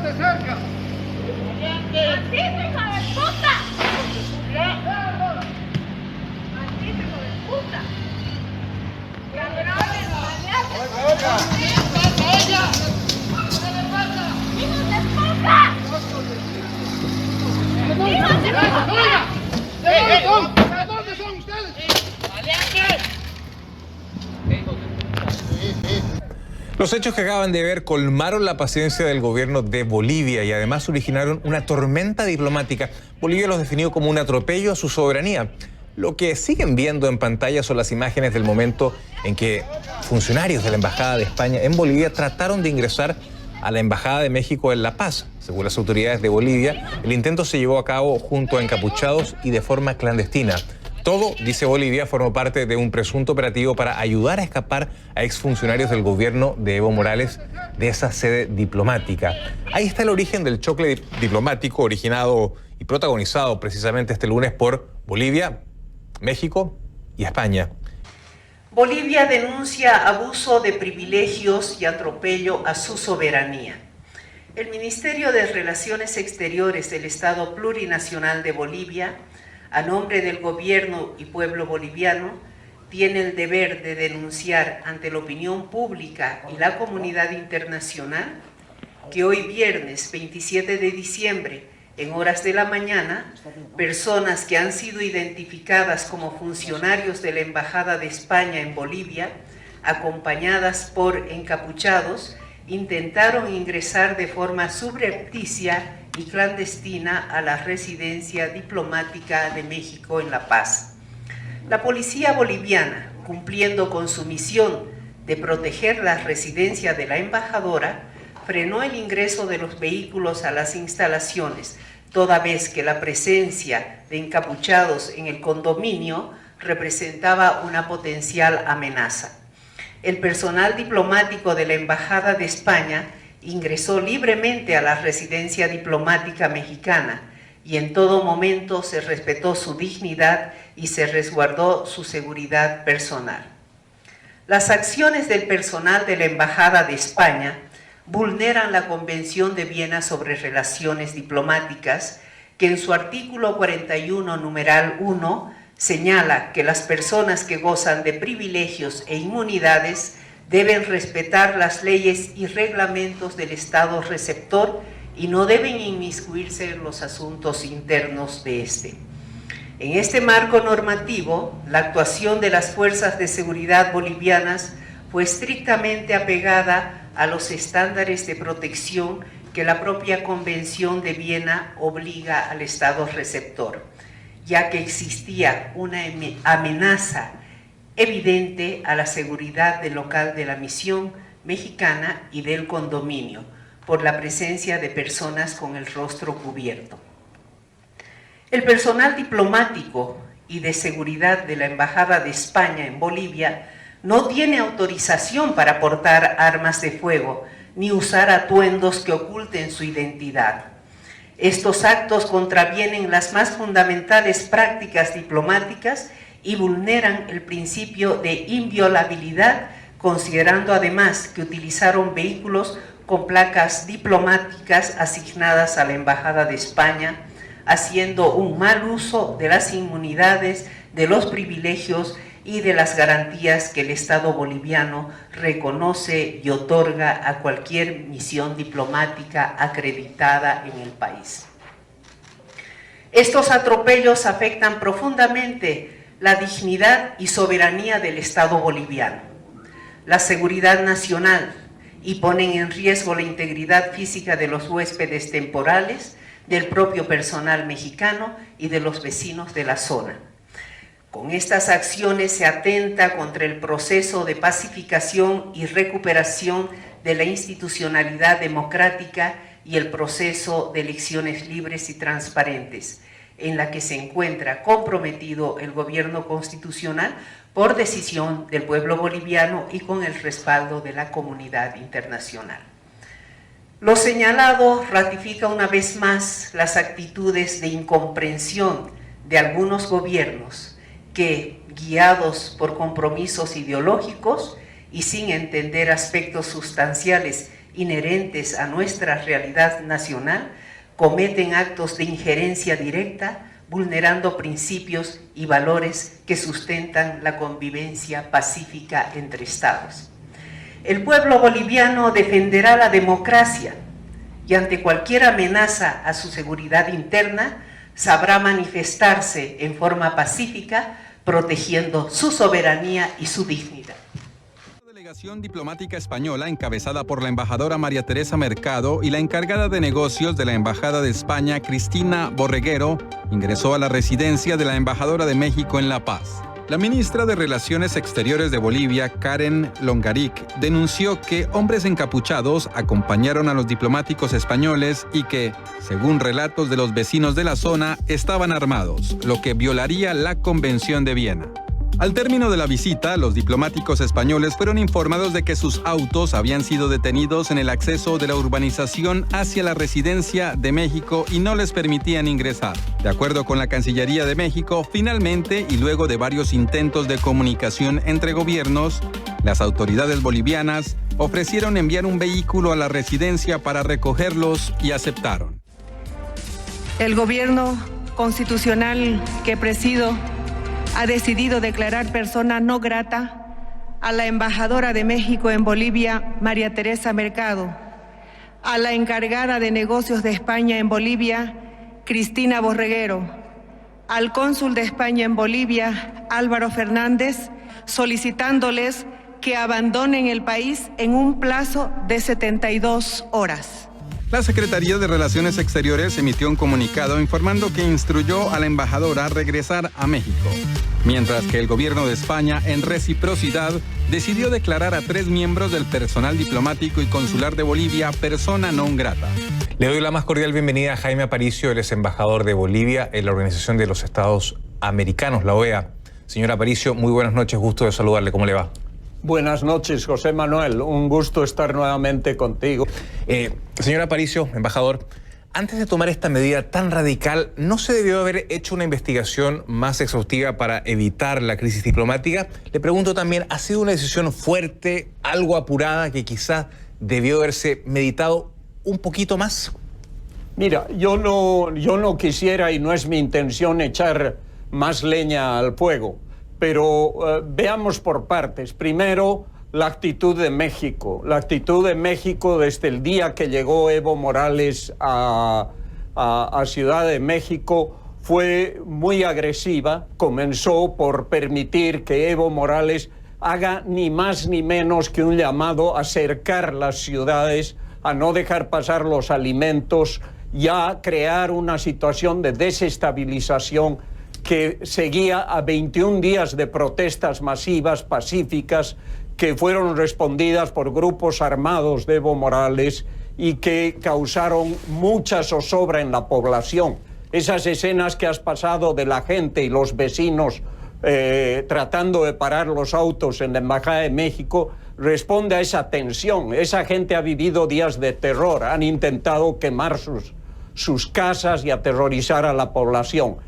de cerca! ¡Maldito hijo de puta! ¡Maldito hijo de puta! ¡Cabrones, maleantes! ¡Hijos de puta! ¡Hijos de puta! ¿De dónde son ustedes? Los hechos que acaban de ver colmaron la paciencia del gobierno de Bolivia y además originaron una tormenta diplomática. Bolivia los definió como un atropello a su soberanía. Lo que siguen viendo en pantalla son las imágenes del momento en que funcionarios de la Embajada de España en Bolivia trataron de ingresar a la Embajada de México en La Paz. Según las autoridades de Bolivia, el intento se llevó a cabo junto a encapuchados y de forma clandestina. Todo, dice Bolivia, formó parte de un presunto operativo para ayudar a escapar a exfuncionarios del gobierno de Evo Morales de esa sede diplomática. Ahí está el origen del choque diplomático originado y protagonizado precisamente este lunes por Bolivia, México y España. Bolivia denuncia abuso de privilegios y atropello a su soberanía. El Ministerio de Relaciones Exteriores del Estado Plurinacional de Bolivia, a nombre del gobierno y pueblo boliviano, tiene el deber de denunciar ante la opinión pública y la comunidad internacional que hoy viernes 27 de diciembre, en horas de la mañana, personas que han sido identificadas como funcionarios de la Embajada de España en Bolivia, acompañadas por encapuchados, intentaron ingresar de forma subrepticia y clandestina a la residencia diplomática de México en La Paz. La policía boliviana, cumpliendo con su misión de proteger la residencia de la embajadora, frenó el ingreso de los vehículos a las instalaciones, toda vez que la presencia de encapuchados en el condominio representaba una potencial amenaza. El personal diplomático de la Embajada de España ingresó libremente a la residencia diplomática mexicana y en todo momento se respetó su dignidad y se resguardó su seguridad personal. Las acciones del personal de la Embajada de España vulneran la Convención de Viena sobre Relaciones Diplomáticas, que en su artículo 41, numeral 1, señala que las personas que gozan de privilegios e inmunidades deben respetar las leyes y reglamentos del Estado receptor y no deben inmiscuirse en los asuntos internos de este. En este marco normativo, la actuación de las fuerzas de seguridad bolivianas fue estrictamente apegada a los estándares de protección que la propia Convención de Viena obliga al Estado receptor, ya que existía una amenaza evidente a la seguridad del local de la misión mexicana y del condominio, por la presencia de personas con el rostro cubierto. El personal diplomático y de seguridad de la Embajada de España en Bolivia no tiene autorización para portar armas de fuego ni usar atuendos que oculten su identidad. Estos actos contravienen las más fundamentales prácticas diplomáticas y vulneran el principio de inviolabilidad, considerando además que utilizaron vehículos con placas diplomáticas asignadas a la Embajada de España, haciendo un mal uso de las inmunidades, de los privilegios y de las garantías que el Estado boliviano reconoce y otorga a cualquier misión diplomática acreditada en el país. Estos atropellos afectan profundamente la dignidad y soberanía del Estado boliviano, la seguridad nacional, y ponen en riesgo la integridad física de los huéspedes temporales, del propio personal mexicano y de los vecinos de la zona. Con estas acciones se atenta contra el proceso de pacificación y recuperación de la institucionalidad democrática y el proceso de elecciones libres y transparentes, en la que se encuentra comprometido el gobierno constitucional por decisión del pueblo boliviano y con el respaldo de la comunidad internacional. Lo señalado ratifica una vez más las actitudes de incomprensión de algunos gobiernos que, guiados por compromisos ideológicos y sin entender aspectos sustanciales inherentes a nuestra realidad nacional, cometen actos de injerencia directa, vulnerando principios y valores que sustentan la convivencia pacífica entre Estados. El pueblo boliviano defenderá la democracia y ante cualquier amenaza a su seguridad interna sabrá manifestarse en forma pacífica, protegiendo su soberanía y su dignidad. La delegación diplomática española, encabezada por la embajadora María Teresa Mercado y la encargada de negocios de la Embajada de España, Cristina Borreguero, ingresó a la residencia de la embajadora de México en La Paz. La ministra de Relaciones Exteriores de Bolivia, Karen Longaric, denunció que hombres encapuchados acompañaron a los diplomáticos españoles y que, según relatos de los vecinos de la zona, estaban armados, lo que violaría la Convención de Viena. Al término de la visita, los diplomáticos españoles fueron informados de que sus autos habían sido detenidos en el acceso de la urbanización hacia la residencia de México y no les permitían ingresar. De acuerdo con la Cancillería de México, finalmente, y luego de varios intentos de comunicación entre gobiernos, las autoridades bolivianas ofrecieron enviar un vehículo a la residencia para recogerlos y aceptaron. El gobierno constitucional que presido ha decidido declarar persona no grata a la embajadora de México en Bolivia, María Teresa Mercado, a la encargada de negocios de España en Bolivia, Cristina Borreguero, al cónsul de España en Bolivia, Álvaro Fernández, solicitándoles que abandonen el país en un plazo de 72 horas. La Secretaría de Relaciones Exteriores emitió un comunicado informando que instruyó a la embajadora a regresar a México, mientras que el gobierno de España, en reciprocidad, decidió declarar a 3 miembros del personal diplomático y consular de Bolivia persona non grata. Le doy la más cordial bienvenida a Jaime Aparicio, él es embajador de Bolivia en la Organización de los Estados Americanos, la OEA. Señor Aparicio, muy buenas noches, gusto de saludarle, ¿cómo le va? Buenas noches, José Manuel. Un gusto estar nuevamente contigo. Señor Aparicio, embajador, antes de tomar esta medida tan radical, ¿no se debió haber hecho una investigación más exhaustiva para evitar la crisis diplomática? Le pregunto también, ¿ha sido una decisión fuerte, algo apurada, que quizás debió haberse meditado un poquito más? Mira, yo no quisiera, y no es mi intención, echar más leña al fuego. Pero veamos por partes. Primero, la actitud de México. La actitud de México desde el día que llegó Evo Morales a Ciudad de México fue muy agresiva. Comenzó por permitir que Evo Morales haga ni más ni menos que un llamado a cercar las ciudades, a no dejar pasar los alimentos y a crear una situación de desestabilización que seguía a 21 días de protestas masivas, pacíficas, que fueron respondidas por grupos armados de Evo Morales y que causaron mucha zozobra en la población. Esas escenas que has pasado de la gente y los vecinos tratando de parar los autos en la Embajada de México responde a esa tensión. Esa gente ha vivido días de terror, han intentado quemar sus casas y aterrorizar a la población.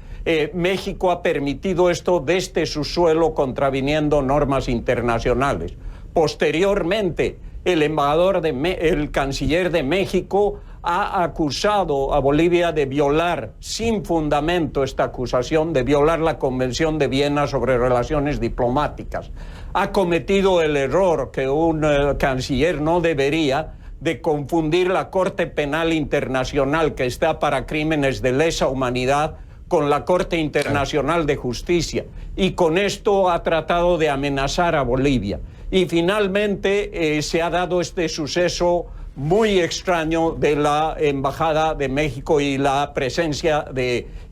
México ha permitido esto desde su suelo contraviniendo normas internacionales. Posteriormente, el canciller de México ha acusado a Bolivia de violar, sin fundamento esta acusación, de violar la Convención de Viena sobre relaciones diplomáticas. Ha cometido el error que un canciller no debería, de confundir la Corte Penal Internacional, que está para crímenes de lesa humanidad, con la Corte Internacional de Justicia, y con esto ha tratado de amenazar a Bolivia. Y finalmente se ha dado este suceso muy extraño de la Embajada de México y la presencia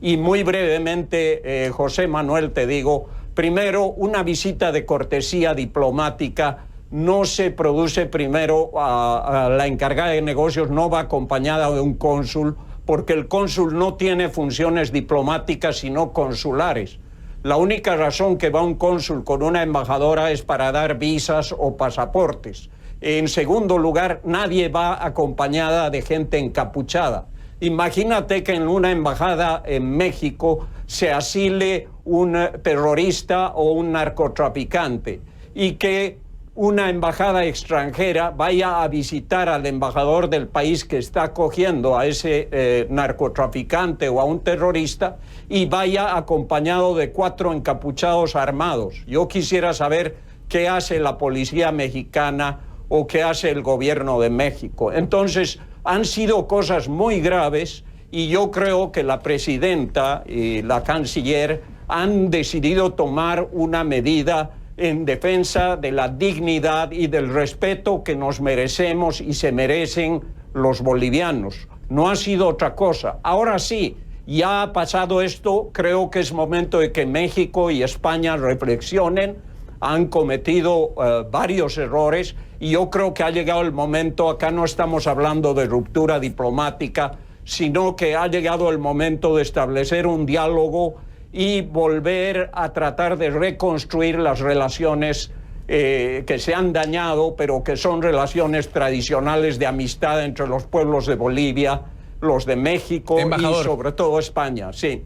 y muy brevemente, José Manuel, te digo, primero, una visita de cortesía diplomática no se produce primero, a la encargada de negocios no va acompañada de un cónsul, porque el cónsul no tiene funciones diplomáticas sino consulares. La única razón que va un cónsul con una embajadora es para dar visas o pasaportes. En segundo lugar, nadie va acompañada de gente encapuchada. Imagínate que en una embajada en México se asile un terrorista o un narcotraficante y que una embajada extranjera vaya a visitar al embajador del país que está acogiendo a ese narcotraficante o a un terrorista y vaya acompañado de 4 encapuchados armados. Yo quisiera saber qué hace la policía mexicana o qué hace el gobierno de México. Entonces, han sido cosas muy graves y yo creo que la presidenta y la canciller han decidido tomar una medida en defensa de la dignidad y del respeto que nos merecemos y se merecen los bolivianos. No ha sido otra cosa. Ahora sí, ya ha pasado esto, creo que es momento de que México y España reflexionen. Han cometido varios errores y yo creo que ha llegado el momento, acá no estamos hablando de ruptura diplomática, sino que ha llegado el momento de establecer un diálogo y volver a tratar de reconstruir las relaciones que se han dañado, pero que son relaciones tradicionales de amistad entre los pueblos de Bolivia, los de México y sobre todo España. Sí.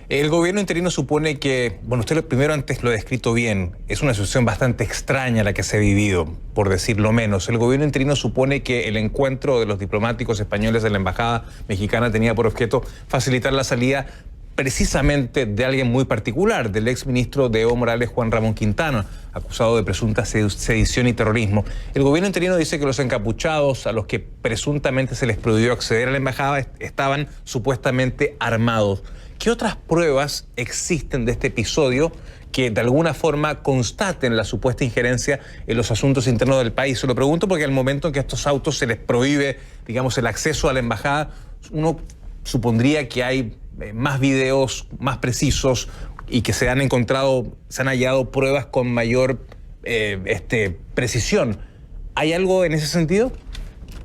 El gobierno interino supone que, bueno, usted primero antes lo ha descrito bien, es una situación bastante extraña la que se ha vivido, por decirlo menos. El gobierno interino supone que el encuentro de los diplomáticos españoles de la embajada mexicana tenía por objeto facilitar la salida precisamente de alguien muy particular, del exministro de Evo Morales, Juan Ramón Quintana, acusado de presunta sedición y terrorismo. El gobierno interino dice que los encapuchados a los que presuntamente se les prohibió acceder a la embajada estaban supuestamente armados. ¿Qué otras pruebas existen de este episodio que de alguna forma constaten la supuesta injerencia en los asuntos internos del país? Se lo pregunto porque al momento en que a estos autos se les prohíbe, digamos, el acceso a la embajada, uno supondría que hay más videos más precisos y que se han hallado pruebas con mayor precisión. ¿Hay algo en ese sentido?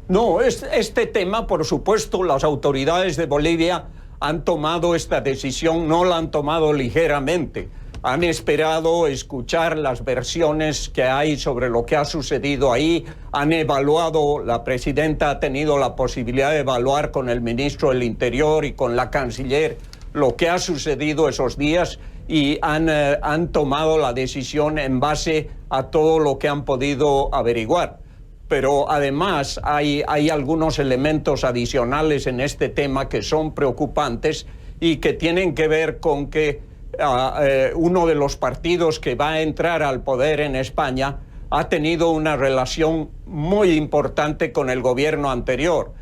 No, este tema, por supuesto, las autoridades de Bolivia han tomado esta decisión, no la han tomado ligeramente. Han esperado escuchar las versiones que hay sobre lo que ha sucedido ahí, han evaluado, la presidenta ha tenido la posibilidad de evaluar con el ministro del Interior y con la canciller lo que ha sucedido esos días y han tomado la decisión en base a todo lo que han podido averiguar. Pero además hay algunos elementos adicionales en este tema que son preocupantes y que tienen que ver con que uno de los partidos que va a entrar al poder en España ha tenido una relación muy importante con el gobierno anterior.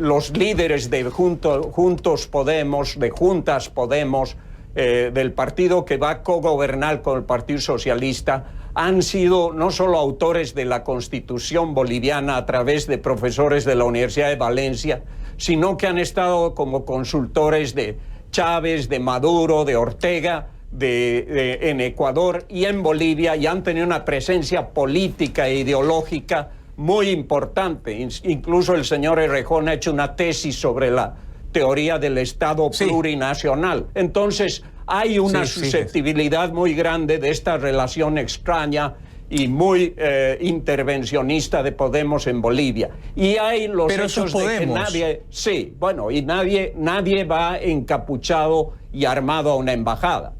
Los líderes de Juntos Podemos, de Juntas Podemos, del partido que va a cogobernar con el Partido Socialista, han sido no solo autores de la Constitución boliviana a través de profesores de la Universidad de Valencia, sino que han estado como consultores de Chávez, de Maduro, de Ortega, en Ecuador y en Bolivia, y han tenido una presencia política e ideológica muy importante. Incluso el señor Errejón ha hecho una tesis sobre la teoría del Estado plurinacional. Entonces, hay una susceptibilidad muy grande de esta relación extraña y muy intervencionista de Podemos en Bolivia. Y hay los hechos de que nadie... Sí, bueno, y nadie va encapuchado y armado a una embajada.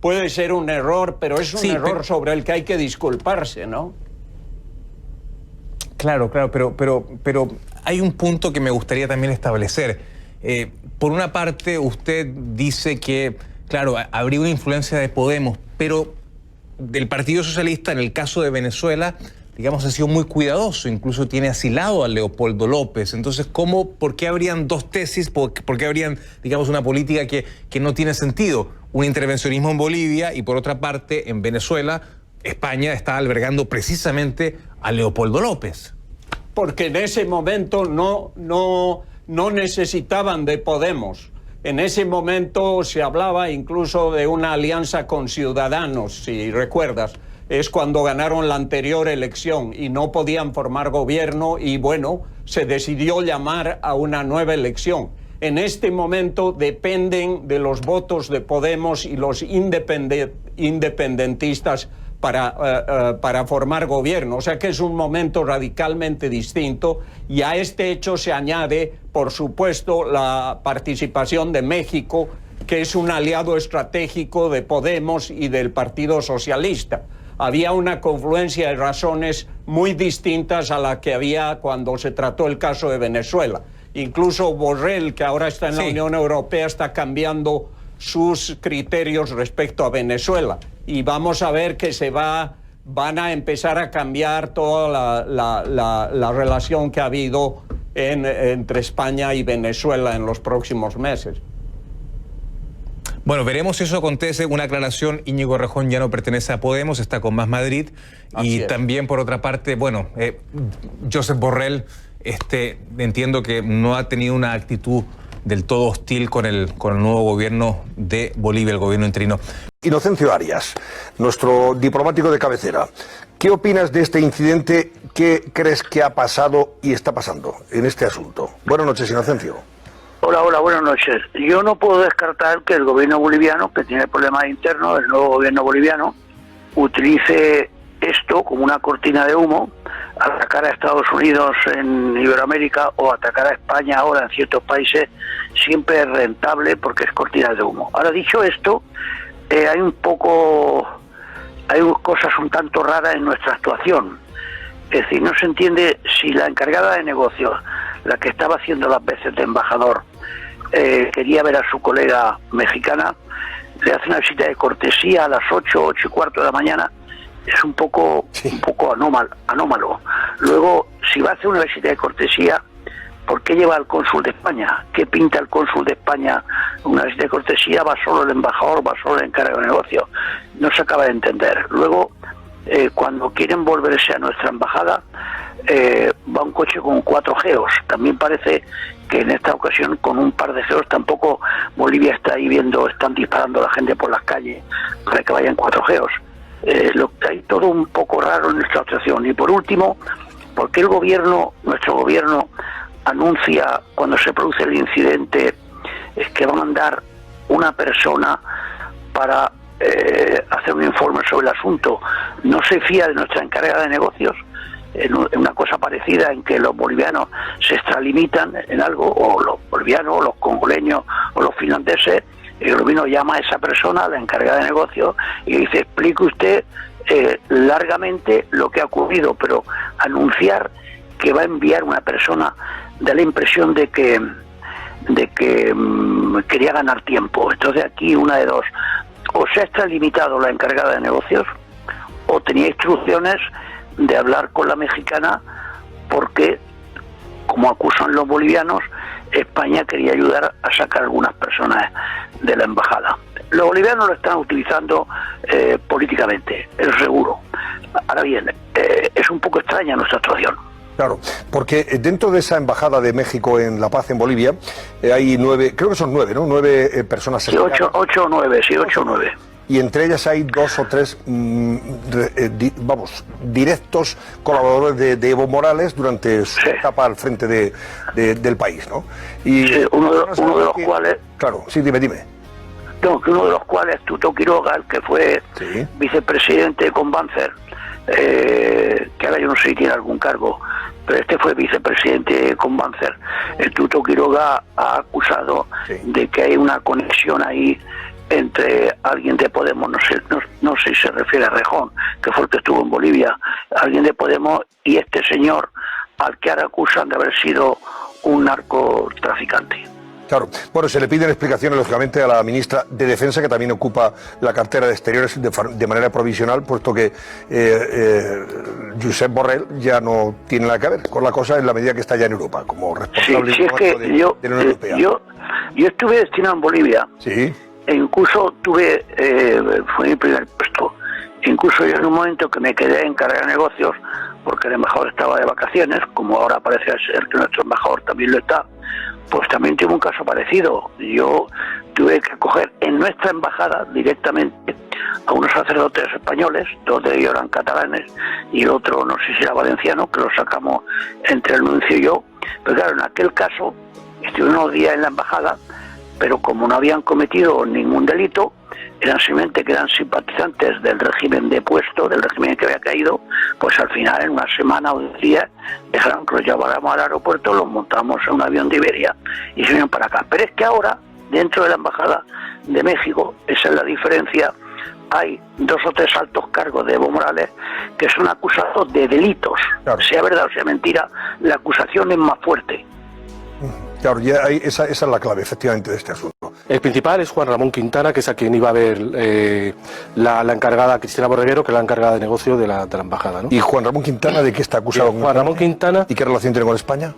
Puede ser un error, pero es un error sobre el que hay que disculparse, ¿no? Claro, pero hay un punto que me gustaría también establecer. Por una parte, usted dice que, claro, habría una influencia de Podemos, pero del Partido Socialista, en el caso de Venezuela, digamos, ha sido muy cuidadoso, incluso tiene asilado a Leopoldo López. Entonces, ¿por qué habrían dos tesis? ¿Por qué habrían, digamos, una política que no tiene sentido? Un intervencionismo en Bolivia y, por otra parte, en Venezuela, España está albergando precisamente a Leopoldo López. Porque en ese momento no necesitaban de Podemos. En ese momento se hablaba incluso de una alianza con Ciudadanos, si recuerdas. Es cuando ganaron la anterior elección y no podían formar gobierno y, bueno, se decidió llamar a una nueva elección. En este momento dependen de los votos de Podemos y los independentistas para formar gobierno. O sea que es un momento radicalmente distinto y a este hecho se añade, por supuesto, la participación de México, que es un aliado estratégico de Podemos y del Partido Socialista. había una confluencia de razones muy distintas a la que había cuando se trató el caso de Venezuela. Incluso Borrell, que ahora está en la Unión Europea, está cambiando sus criterios respecto a Venezuela. Y vamos a ver que van a empezar a cambiar toda la relación que ha habido entre España y Venezuela en los próximos meses. Bueno, veremos si eso acontece. Una aclaración, Íñigo Errejón ya no pertenece a Podemos, está con Más Madrid. Y también, por otra parte, bueno, Josep Borrell, entiendo que no ha tenido una actitud del todo hostil con el nuevo gobierno de Bolivia, el gobierno interino. Inocencio Arias, nuestro diplomático de cabecera, ¿qué opinas de este incidente? ¿Qué crees que ha pasado y está pasando en este asunto? Buenas noches, Inocencio. Hola, buenas noches. Yo no puedo descartar que el gobierno boliviano, que tiene problemas internos, el nuevo gobierno boliviano, utilice esto como una cortina de humo, atacar a Estados Unidos en Iberoamérica o atacar a España ahora en ciertos países, siempre es rentable porque es cortina de humo. Ahora, dicho esto, hay cosas un tanto raras en nuestra actuación. Es decir, no se entiende si la encargada de negocios, la que estaba haciendo las veces de embajador, quería ver a su colega mexicana, le hace una visita de cortesía a las 8 y cuarto de la mañana, es un poco anómalo. Luego, si va a hacer una visita de cortesía, ¿por qué lleva al cónsul de España? ¿Qué pinta el cónsul de España? Una visita de cortesía, va solo el embajador, va solo el encargado de negocio. No se acaba de entender. Luego, cuando quieren volverse a nuestra embajada, va un coche con 4 geos. También parece que en esta ocasión con un par de geos tampoco Bolivia está ahí viendo, están disparando a la gente por las calles para que vayan 4 geos. Hay todo un poco raro en nuestra actuación. Y por último, ¿por qué nuestro gobierno anuncia cuando se produce el incidente que va a mandar una persona para hacer un informe sobre el asunto? No se fía de nuestra encargada de negocios, en una cosa parecida en que los bolivianos se extralimitan en algo, o los bolivianos, o los congoleños, o los finlandeses. El gobierno llama a esa persona, la encargada de negocios, y dice: explique usted largamente lo que ha ocurrido, pero anunciar que va a enviar una persona da la impresión de que quería ganar tiempo. Entonces aquí una de dos: o se ha extralimitado la encargada de negocios, o tenía instrucciones de hablar con la mexicana, porque, como acusan los bolivianos, España quería ayudar a sacar algunas personas de la embajada. Los bolivianos lo están utilizando políticamente, es seguro. Ahora bien, es un poco extraña nuestra actuación. Claro, porque dentro de esa embajada de México en La Paz, en Bolivia, hay 9, creo que son 9, ¿no? 9 personas. Sí, 8 o 9, sí, 8 o 9. Y entre ellas hay 2 o 3, directos colaboradores de Evo Morales durante su etapa al frente del país, ¿no? Y sí, uno de los cuales... Claro, sí, dime. No, que uno de los cuales, Tuto Quiroga, el que fue vicepresidente con Banzer, que ahora yo no sé si tiene algún cargo, pero este fue vicepresidente con Banzer. El Tuto Quiroga ha acusado de que hay una conexión ahí entre alguien de Podemos, no sé si se refiere a Rejón, que fue el que estuvo en Bolivia, alguien de Podemos, y este señor al que ahora acusan de haber sido un narcotraficante. Claro. Bueno, se le piden explicaciones, lógicamente, a la ministra de Defensa, que también ocupa la cartera de Exteriores de manera provisional, puesto que Josep Borrell ya no tiene nada que ver con la cosa en la medida que está ya en Europa, como responsable de la Unión Europea. Yo estuve destinado en Bolivia. Sí. E incluso fue mi primer puesto. Incluso yo en un momento que me quedé encargado de negocios, porque el embajador estaba de vacaciones, como ahora parece ser que nuestro embajador también lo está, pues también tuve un caso parecido. Yo tuve que acoger en nuestra embajada directamente a unos sacerdotes españoles, 2 de ellos eran catalanes y el otro no sé si era valenciano, que lo sacamos entre el nuncio y yo. Pero claro, en aquel caso estuve unos días en la embajada, pero como no habían cometido ningún delito, eran simplemente que eran simpatizantes del régimen depuesto, del régimen que había caído, pues al final en una semana o 10 días dejaron que los lleváramos al aeropuerto, los montamos en un avión de Iberia y se vinieron para acá. Pero es que ahora, dentro de la Embajada de México, esa es la diferencia, hay 2 o 3 altos cargos de Evo Morales que son acusados de delitos. Claro. Sea verdad o sea mentira, la acusación es más fuerte. Claro, ya esa es la clave, efectivamente, de este asunto. El principal es Juan Ramón Quintana, que es a quien iba a ver la encargada Cristina Borreguero, que es la encargada de negocio de la embajada, ¿no? ¿Y Juan Ramón Quintana de qué está acusado? Juan Ramón Quintana... ¿Y qué relación tiene con España?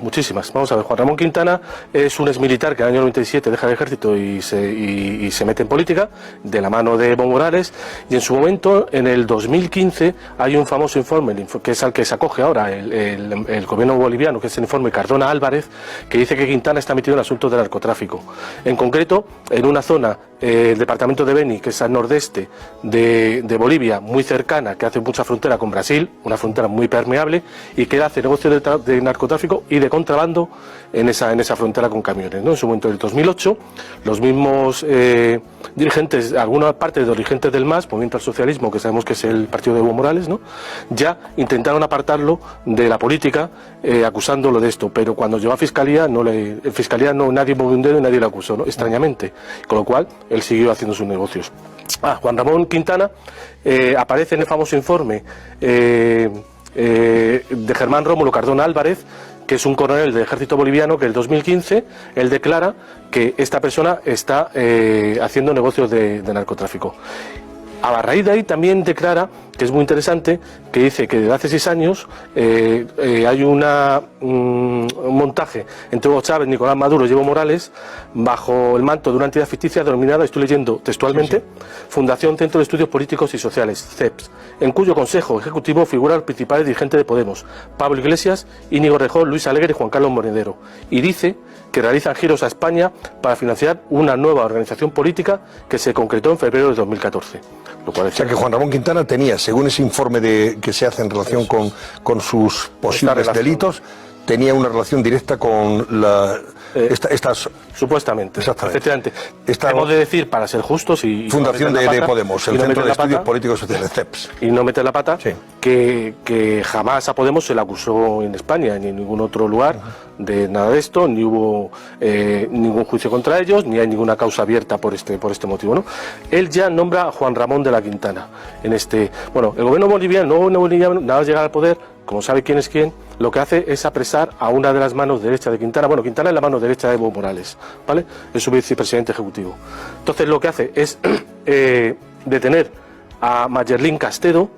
Muchísimas. Vamos a ver, Juan Ramón Quintana es un exmilitar que en el año 97 deja el ejército y se mete en política, de la mano de Evo Morales, y en su momento, en el 2015, hay un famoso informe, que es al que se acoge ahora el gobierno boliviano, que es el informe Cardona Álvarez, que dice que Quintana está metido en asuntos de narcotráfico. En concreto, en una zona, el departamento de Beni, que es al nordeste de Bolivia, muy cercana, que hace mucha frontera con Brasil, una frontera muy permeable, y que hace negocios de narcotráfico y de contrabando en esa frontera con camiones, ¿no? En su momento, en el 2008, los mismos dirigentes, alguna parte de los dirigentes del MAS, Movimiento al Socialismo, que sabemos que es el partido de Evo Morales, ¿no?, ya intentaron apartarlo de la política, acusándolo de esto, pero cuando llegó a Fiscalía, en Fiscalía nadie movió un dedo y nadie lo acusó, ¿no?, extrañamente, con lo cual él siguió haciendo sus negocios. Juan Ramón Quintana aparece en el famoso informe de Germán Rómulo Cardona Álvarez, que es un coronel del ejército boliviano, que en el 2015 él declara que esta persona está haciendo negocios de narcotráfico. A raíz de ahí también declara, que es muy interesante, que dice que desde hace 6 años hay un montaje entre Hugo Chávez, Nicolás Maduro y Evo Morales bajo el manto de una entidad ficticia denominada, estoy leyendo textualmente, Fundación Centro de Estudios Políticos y Sociales, CEPS, en cuyo consejo ejecutivo figuran los principales dirigentes de Podemos, Pablo Iglesias, Íñigo Rejón, Luis Alegre y Juan Carlos Monedero, y dice que realizan giros a España para financiar una nueva organización política que se concretó en febrero de 2014. Lo cual o sea que Juan Ramón Quintana tenía, según ese informe que se hace en relación con sus posibles delitos, tenía una relación directa con estas... Supuestamente, efectivamente. Hemos de decir, para ser justos, y Fundación no de Podemos, el Centro de Estudios Políticos y Sociales, CEPS. Y no meter la pata, sí, que jamás a Podemos se le acusó en España ni en ningún otro lugar de nada de esto, ni hubo ningún juicio contra ellos, ni hay ninguna causa abierta por este motivo, ¿no? Él ya nombra a Juan Ramón de la Quintana. Bueno, el gobierno boliviano, nada más llegar al poder, como sabe quién es quién, lo que hace es apresar a una de las manos derechas de Quintana. Bueno, Quintana es la mano derecha de Evo Morales, ¿vale? Es su vicepresidente ejecutivo. Entonces lo que hace es detener a Mayerlín Castedo,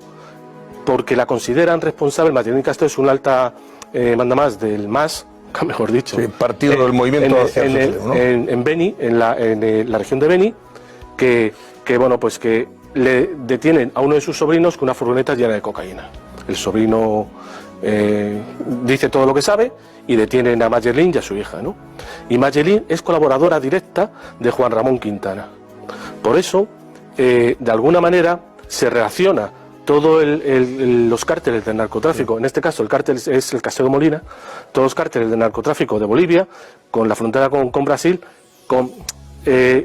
porque la consideran responsable. Mayerlín Castedo es una alta mandamás del MAS, mejor dicho. Sí, partido del movimiento en Beni, en la región de Beni, que bueno, pues que le detienen a uno de sus sobrinos con una furgoneta llena de cocaína. El sobrino dice todo lo que sabe y detienen a Mayerlín y a su hija, ¿no? Y Mayerlín es colaboradora directa de Juan Ramón Quintana. Por eso, de alguna manera, se relaciona todos los cárteles del narcotráfico, en este caso el cártel es el Castello Molina, todos los cárteles del narcotráfico de Bolivia, con la frontera con Brasil, con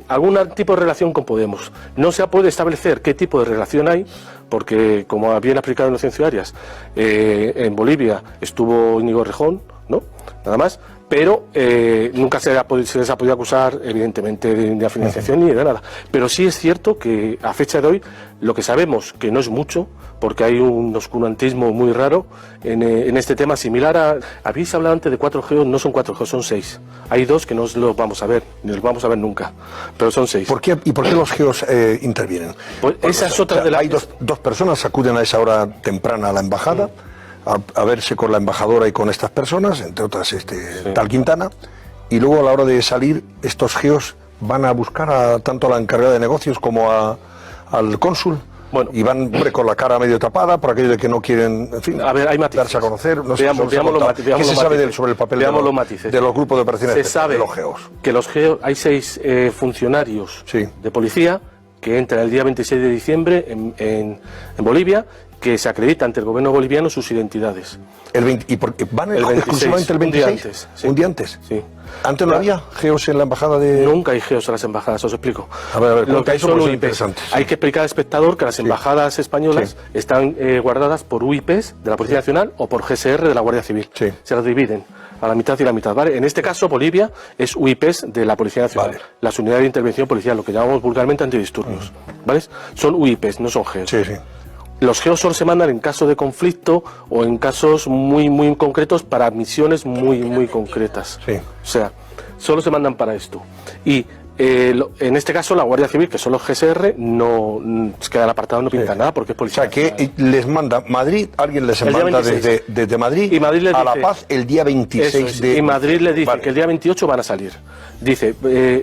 algún tipo de relación con Podemos. No se puede establecer qué tipo de relación hay, porque, como bien explicado en Ciencias Arias, en Bolivia estuvo Íñigo Rejón, ¿no?, nada más, pero nunca se les ha podido acusar, evidentemente, de financiación ni de nada. Pero sí es cierto que, a fecha de hoy, lo que sabemos, que no es mucho, porque hay un oscurantismo muy raro en este tema, similar a... Habéis hablado antes de 4 geos, no son 4 geos, son 6. Hay 2 que no los vamos a ver, ni los vamos a ver nunca, pero son 6. ¿Y por qué los geos intervienen? Pues esa es otra de las... Hay dos personas que acuden a esa hora temprana a la embajada, a verse con la embajadora y con estas personas, entre otras tal Quintana, y luego a la hora de salir, estos geos van a buscar tanto a la encargada de negocios como al cónsul. Bueno, y van, hombre, con la cara medio tapada por aquello de que no quieren, en fin, a ver, hay matices, darse a conocer. No veamos ¿Qué se sabe sobre el papel de los grupos de operaciones? Se sabe de los geos? Que los geos, hay 6 funcionarios de policía que entran el día 26 de diciembre en Bolivia, que se acredita ante el gobierno boliviano sus identidades. ¿Van exclusivamente el 26? ¿Un día antes? Sí. ¿Antes no había geos en la embajada de...? Nunca hay geos en las embajadas, os explico. A ver, lo que hay son UIPs. Hay que explicar al espectador que las embajadas españolas están guardadas por UIPs de la Policía Nacional o por GSR de la Guardia Civil. Se las dividen. a la mitad y la mitad, ¿vale? En este caso, Bolivia es UIPs de la Policía Nacional, Vale. las unidades de intervención policial, lo que llamamos vulgarmente antidisturbios, ¿vale? Son UIPs, no son GEOs. Sí, sí. Los GEOs solo se mandan en caso de conflicto o en casos muy concretos para misiones muy concretas. Sí. O sea, solo se mandan para esto. Y en este caso la Guardia Civil, que son los GSR, no se quedan apartados, no pintan nada porque es O policía. sea, que les manda Madrid, alguien les El día manda 26. desde Madrid, Y Madrid les a La dice- Paz el día 26 Eso es, de... y Madrid le dice Vale. que el día 28 van a salir. Dice,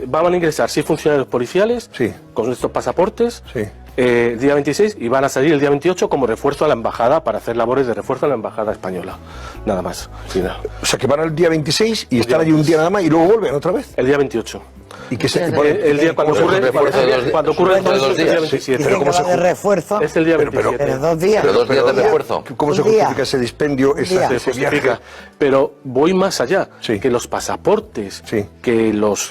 van a ingresar 6 funcionarios policiales Sí. con estos pasaportes Sí. el día 26 y van a salir el día 28 como refuerzo a la embajada para hacer labores de refuerzo a la embajada española. Nada más. Y nada. O sea, que van el día 26 y están allí un día nada más y luego vuelven otra vez. El día 28. Y que se... El día cuando ocurre el dos es el día días. 27. Dicen que va de refuerzo, Es el día Pero- 27. pero 2 días. Pero 2 días de refuerzo. ¿Cómo se Un día. justifica ese dispendio, día. ese Se viaje? justifica. Pero voy más allá, Sí. que los pasaportes, Sí. que los,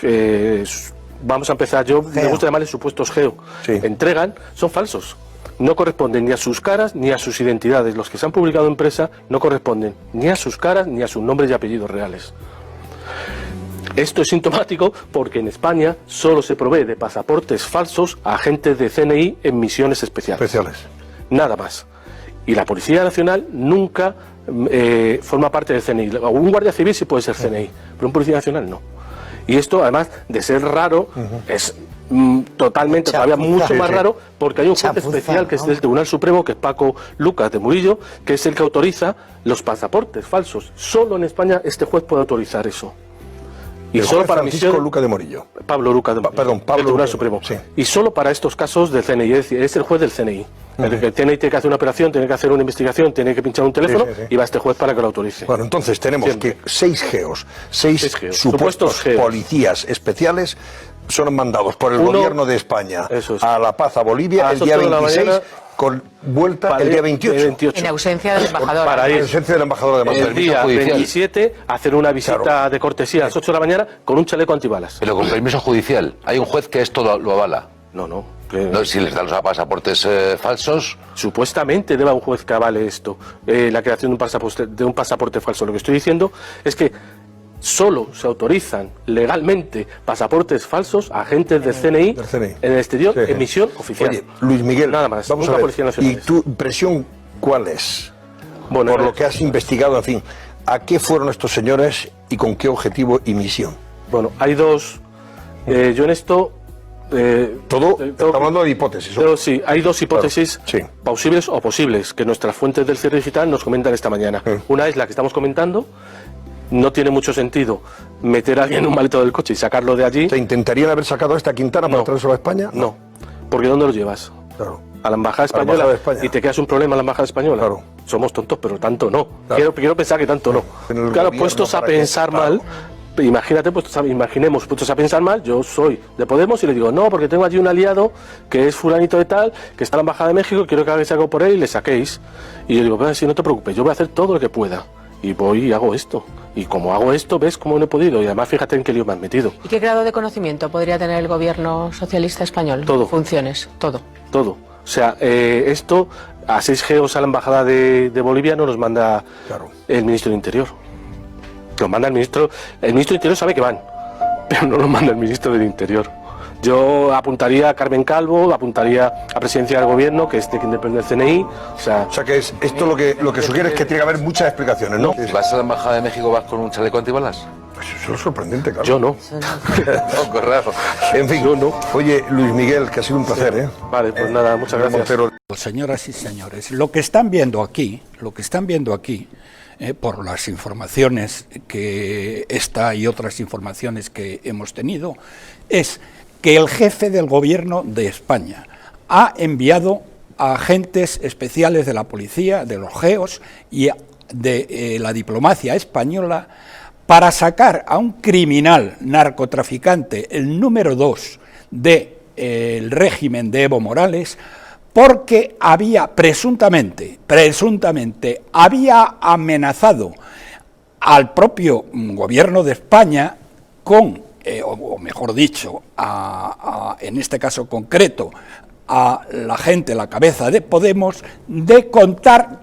vamos a empezar, yo me Geo. gusta llamarles supuestos geo, Sí. entregan, son falsos. No corresponden ni a sus caras ni a sus identidades. Los que se han publicado en prensa no corresponden ni a sus caras ni a sus nombres y apellidos reales. Esto es sintomático porque en España solo se provee de pasaportes falsos a agentes de CNI en misiones especiales. Nada más. Y la Policía Nacional nunca forma parte del CNI. Un guardia civil sí puede ser CNI, pero un Policía Nacional no. Y esto, además de ser raro, es totalmente, todavía mucho más raro, porque hay un juez especial que es del Tribunal Supremo, que es Paco Lucas de Murillo, que es el que autoriza los pasaportes falsos. Solo en España este juez puede autorizar eso. Y El solo juez para Francisco misiones. Luca de Morillo. Pablo Lucas de Morillo. Perdón, Pablo del Tribunal Luca, Supremo. sí. Y solo para estos casos del CNI, es decir, es el juez del CNI. El que tiene que hacer una operación, tiene que hacer una investigación, tiene que pinchar un teléfono Sí, sí, sí. y va este juez para que lo autorice. Bueno, entonces tenemos Siempre. que 6 geos, 6 Seis geos, supuestos supuestos geos. policías especiales son mandados por el Uno- gobierno de España Eso es. a La Paz, a Bolivia, A el las día 8 de la 26, mañana, con vuelta Para el ir día el 28. En ausencia del embajador. Para En ir ausencia del embajador de Madrid. el día judicial. 27 a hacer una visita Claro. de cortesía a las 8 de la mañana con un chaleco antibalas. Pero con permiso judicial. Hay un juez que esto lo avala. No. No, si les dan los pasaportes falsos. Supuestamente debe un juez que avale esto, la creación de un pasaporte falso. Lo que estoy diciendo es que solo se autorizan legalmente pasaportes falsos a agentes del CNI, Del CNI. en el exterior Sí. en misión oficial. Oye, Luis Miguel, Nada más. vamos nunca a ver. Policía Nacional. ¿Y tu impresión cuál es? Bueno, Por lo que has investigado, en fin, ¿a qué fueron estos señores y con qué objetivo y misión? Bueno, hay dos. Yo en esto. Estamos hablando de hipótesis. Pero sí, hay dos hipótesis Claro, sí. plausibles o posibles que nuestras fuentes del cierre digital nos comentan esta mañana. Una es la que estamos comentando. No tiene mucho sentido meter a alguien en un maleto del coche y sacarlo de allí. ¿Te intentarían haber sacado a esta Quintana para No. traérselo a España? No, porque ¿dónde lo llevas? Claro. A la embajada A la española embajada de España. y te quedas un problema a la embajada española. Claro. Somos tontos, pero tanto no. Claro. Quiero pensar que tanto no. En el Claro, gobierno, puestos a ¿para qué? pensar Claro. mal, imagínate, imaginemos, puestos a pensar mal, yo soy de Podemos y le digo, no, porque tengo allí un aliado que es fulanito de tal, que está en la embajada de México, quiero que hagáis algo por él y le saquéis. Y yo digo, pero si no te preocupes, yo voy a hacer todo lo que pueda. Y voy y hago esto. Y como hago esto, ves cómo no he podido. Y además, fíjate en qué lío me han metido. ¿Y qué grado de conocimiento podría tener el gobierno socialista español? Todo. Funciones, todo. Todo. O sea, esto a 6 geos a la embajada de Bolivia no los manda el ministro de Interior. Los manda el ministro. El ministro de Interior sabe que van, pero no los manda el ministro del Interior. Yo apuntaría a Carmen Calvo, apuntaría a presidencia del gobierno, que es de quien depende del CNI. O sea que es, esto lo que sugiere es que tiene que haber muchas explicaciones, ¿no? ¿Si vas a la embajada de México, vas con un chaleco antibalas? Pues eso es sorprendente, claro. Yo no. Un poco raro. En fin, oye, Luis Miguel, que ha sido un placer, ¿eh? Vale, pues nada, muchas gracias. Montero. Señoras y señores, lo que están viendo aquí, por las informaciones que esta y otras informaciones que hemos tenido, es que el jefe del gobierno de España ha enviado a agentes especiales de la policía, de los GEOs y de la diplomacia española para sacar a un criminal narcotraficante, el número 2 del régimen de Evo Morales, porque había presuntamente había amenazado al propio gobierno de España con, o mejor dicho, en este caso concreto, a la gente, la cabeza de Podemos, de contar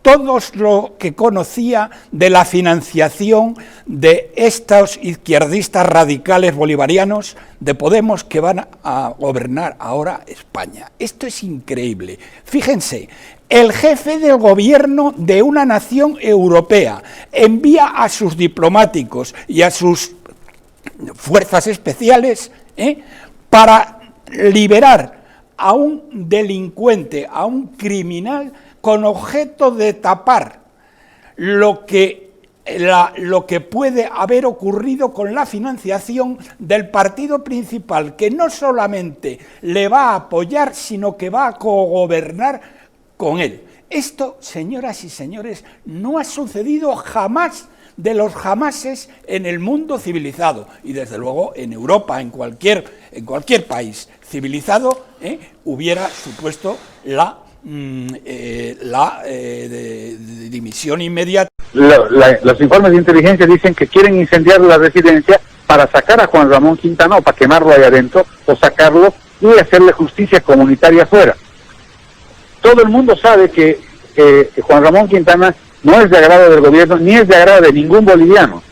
todo lo que conocía de la financiación de estos izquierdistas radicales bolivarianos de Podemos que van a gobernar ahora España. Esto es increíble. Fíjense, el jefe del gobierno de una nación europea envía a sus diplomáticos y a sus fuerzas especiales para liberar a un delincuente, a un criminal, con objeto de tapar lo que puede haber ocurrido con la financiación del partido principal, que no solamente le va a apoyar, sino que va a cogobernar con él. Esto, señoras y señores, no ha sucedido jamás de los jamases en el mundo civilizado, y desde luego en Europa, en cualquier país civilizado, hubiera supuesto la dimisión inmediata. Los informes de inteligencia dicen que quieren incendiar la residencia para sacar a Juan Ramón Quintana, o para quemarlo ahí adentro, o sacarlo y hacerle justicia comunitaria afuera. Todo el mundo sabe que Juan Ramón Quintana no es de agrado del gobierno, ni es de agrado de ningún boliviano.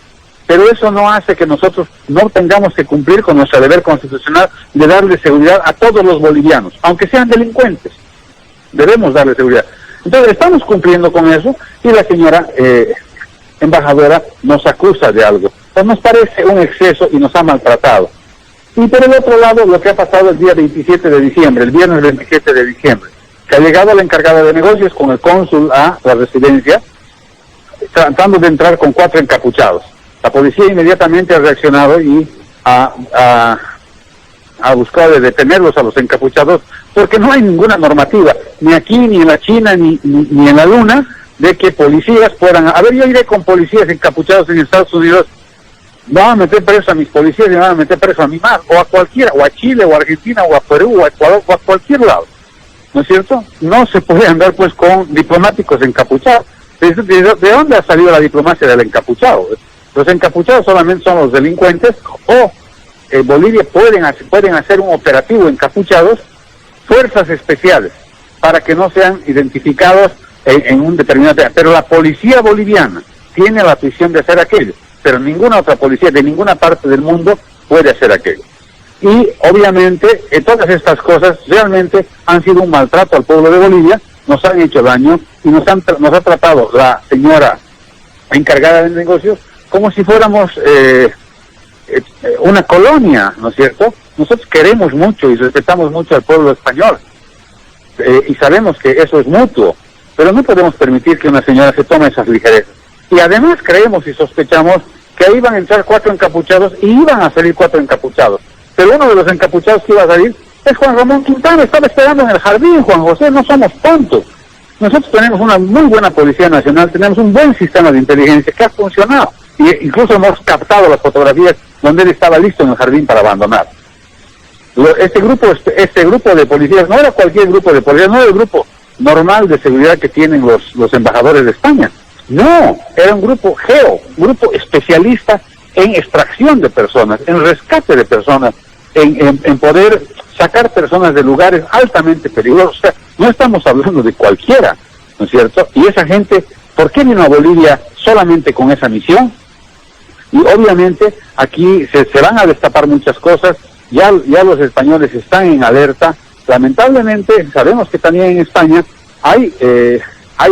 Pero eso no hace que nosotros no tengamos que cumplir con nuestro deber constitucional de darle seguridad a todos los bolivianos, aunque sean delincuentes. Debemos darle seguridad. Entonces estamos cumpliendo con eso, y la señora embajadora nos acusa de algo. Pues nos parece un exceso y nos ha maltratado. Y por el otro lado, lo que ha pasado el día 27 de diciembre, el viernes 27 de diciembre, que ha llegado la encargada de negocios con el cónsul a la residencia, tratando de entrar con 4 encapuchados. La policía inmediatamente ha reaccionado y ha buscado de detenerlos a los encapuchados, porque no hay ninguna normativa, ni aquí, ni en la China, ni en la Luna, de que policías puedan... A ver, yo iré con policías encapuchados en Estados Unidos, van a meter preso a mis policías y van a meter preso a mi mar, o a cualquiera, o a Chile, o a Argentina, o a Perú, o a Ecuador, o a cualquier lado. ¿No es cierto? No se puede andar pues con diplomáticos encapuchados. ¿De dónde ha salido la diplomacia del encapuchado? Los encapuchados solamente son los delincuentes, o en Bolivia pueden hacer un operativo encapuchados, fuerzas especiales, para que no sean identificados en un determinado... Pero la policía boliviana tiene la prisión de hacer aquello, pero ninguna otra policía de ninguna parte del mundo puede hacer aquello. Y obviamente todas estas cosas realmente han sido un maltrato al pueblo de Bolivia, nos han hecho daño, y nos ha tratado la señora encargada de negocios como si fuéramos una colonia, ¿no es cierto? Nosotros queremos mucho y respetamos mucho al pueblo español, y sabemos que eso es mutuo, pero no podemos permitir que una señora se tome esas ligerezas. Y además creemos y sospechamos que ahí iban a entrar 4 encapuchados y iban a salir 4 encapuchados. Pero uno de los encapuchados que iba a salir es Juan Ramón Quintana. Estaba esperando en el jardín, Juan José, no somos tontos. Nosotros tenemos una muy buena Policía Nacional, tenemos un buen sistema de inteligencia que ha funcionado. Y incluso hemos captado las fotografías donde él estaba listo en el jardín para abandonar. Este grupo de policías no era cualquier grupo de policías, no era el grupo normal de seguridad que tienen los embajadores de España. No, era un grupo grupo especialista en extracción de personas, en rescate de personas, en poder sacar personas de lugares altamente peligrosos. O sea, no estamos hablando de cualquiera, ¿no es cierto? Y esa gente, ¿por qué vino a Bolivia solamente con esa misión? Y obviamente aquí se van a destapar muchas cosas, ya los españoles están en alerta. Lamentablemente sabemos que también en España hay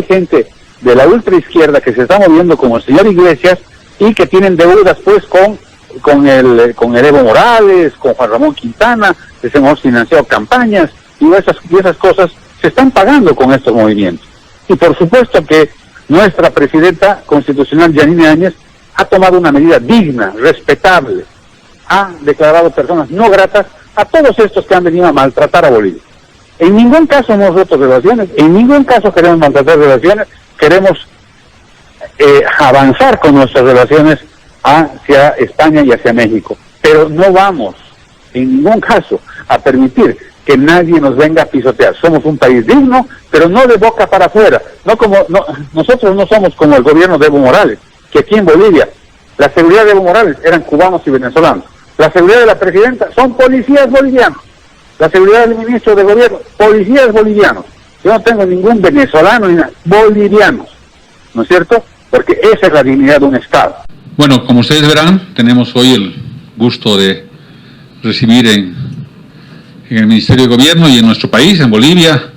gente de la ultraizquierda que se está moviendo como el señor Iglesias, y que tienen deudas pues con el Evo Morales, con Juan Ramón Quintana, que se hemos financiado campañas, y esas cosas se están pagando con estos movimientos. Y por supuesto que nuestra presidenta constitucional, Yanine Áñez, ha tomado una medida digna, respetable, ha declarado personas no gratas a todos estos que han venido a maltratar a Bolivia. En ningún caso hemos roto relaciones, en ningún caso queremos maltratar relaciones, queremos avanzar con nuestras relaciones hacia España y hacia México, pero no vamos en ningún caso a permitir que nadie nos venga a pisotear. Somos un país digno, pero no de boca para afuera. Nosotros no somos como el gobierno de Evo Morales, que aquí en Bolivia la seguridad de Evo Morales eran cubanos y venezolanos. La seguridad de la presidenta son policías bolivianos. La seguridad del ministro de gobierno, policías bolivianos. Yo no tengo ningún venezolano ni nada, bolivianos. ¿no es cierto? Porque esa es la dignidad de un Estado. Bueno, como ustedes verán, tenemos hoy el gusto de recibir en el Ministerio de Gobierno y en nuestro país, en Bolivia,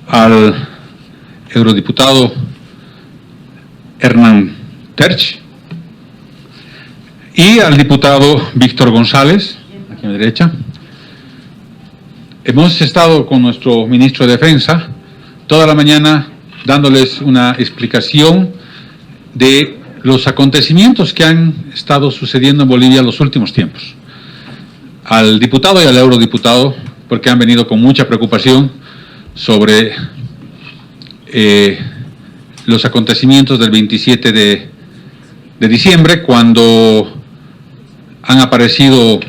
al eurodiputado Hernán Terch y al diputado Víctor González, aquí a mi derecha. Hemos estado con nuestro ministro de Defensa toda la mañana dándoles una explicación de los acontecimientos que han estado sucediendo en Bolivia en los últimos tiempos. Al diputado y al eurodiputado, porque han venido con mucha preocupación sobre los acontecimientos del 27 de diciembre, cuando han aparecido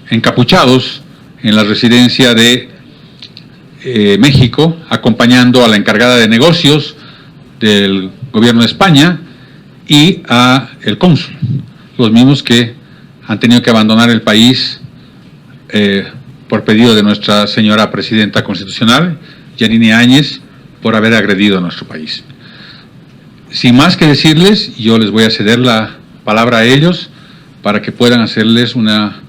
encapuchados en la residencia de México, acompañando a la encargada de negocios del gobierno de España y a el cónsul, los mismos que han tenido que abandonar el país por pedido de nuestra señora presidenta constitucional, Yanine Áñez, por haber agredido a nuestro país. Sin más que decirles, yo les voy a ceder la palabra a ellos para que puedan hacerles una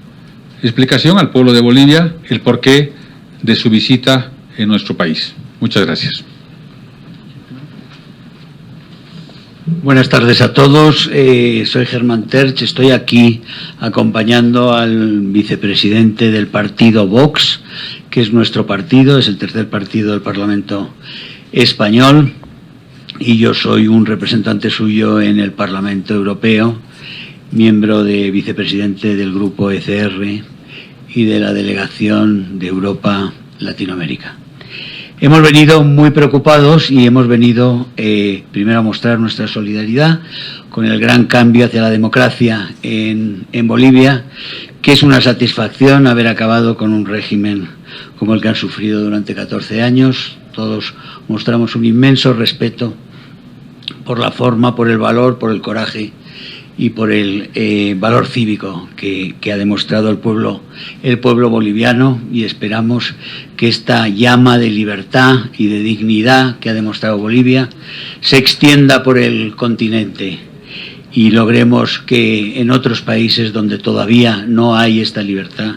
explicación al pueblo de Bolivia, el porqué de su visita en nuestro país. Muchas gracias. Buenas tardes a todos, soy Germán Terch, estoy aquí acompañando al vicepresidente del partido Vox, que es nuestro partido, es el tercer partido del Parlamento español, y yo soy un representante suyo en el Parlamento Europeo, miembro de vicepresidente del grupo ECR y de la delegación de Europa Latinoamérica. Hemos venido muy preocupados y hemos venido primero a mostrar nuestra solidaridad con el gran cambio hacia la democracia en Bolivia, que es una satisfacción haber acabado con un régimen como el que han sufrido durante 14 años. Todos mostramos un inmenso respeto por la forma, por el valor, por el coraje y por el valor cívico que ha demostrado el pueblo boliviano, y esperamos que esta llama de libertad y de dignidad que ha demostrado Bolivia se extienda por el continente y logremos que en otros países donde todavía no hay esta libertad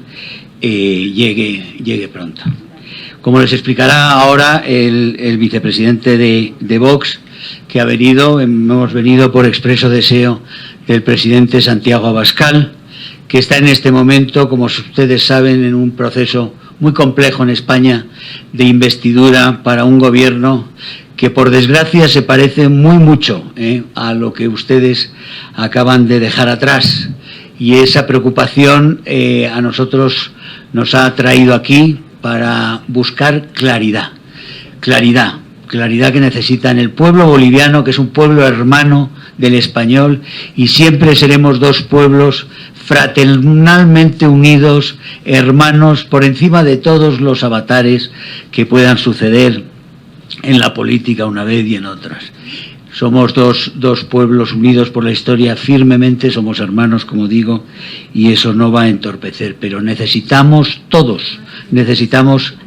llegue pronto. Como les explicará ahora el vicepresidente de Vox, que hemos venido por expreso deseo del presidente Santiago Abascal, que está en este momento, como ustedes saben, en un proceso muy complejo en España de investidura para un gobierno que, por desgracia, se parece muy mucho a lo que ustedes acaban de dejar atrás. Y esa preocupación a nosotros nos ha traído aquí para buscar claridad que necesitan el pueblo boliviano, que es un pueblo hermano del español, y siempre seremos dos pueblos fraternalmente unidos, hermanos, por encima de todos los avatares que puedan suceder en la política una vez y en otras. Somos dos pueblos unidos por la historia firmemente, somos hermanos, como digo, y eso no va a entorpecer, pero necesitamos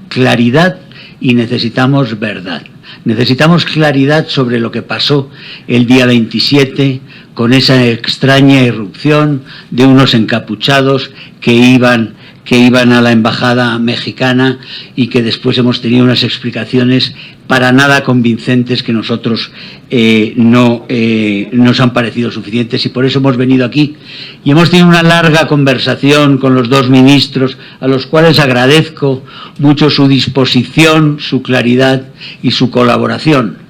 claridad y necesitamos verdad. Necesitamos claridad sobre lo que pasó el día 27 con esa extraña irrupción de unos encapuchados que iban a la embajada mexicana y que después hemos tenido unas explicaciones para nada convincentes que nosotros no nos han parecido suficientes, y por eso hemos venido aquí y hemos tenido una larga conversación con los dos ministros, a los cuales agradezco mucho su disposición, su claridad y su colaboración.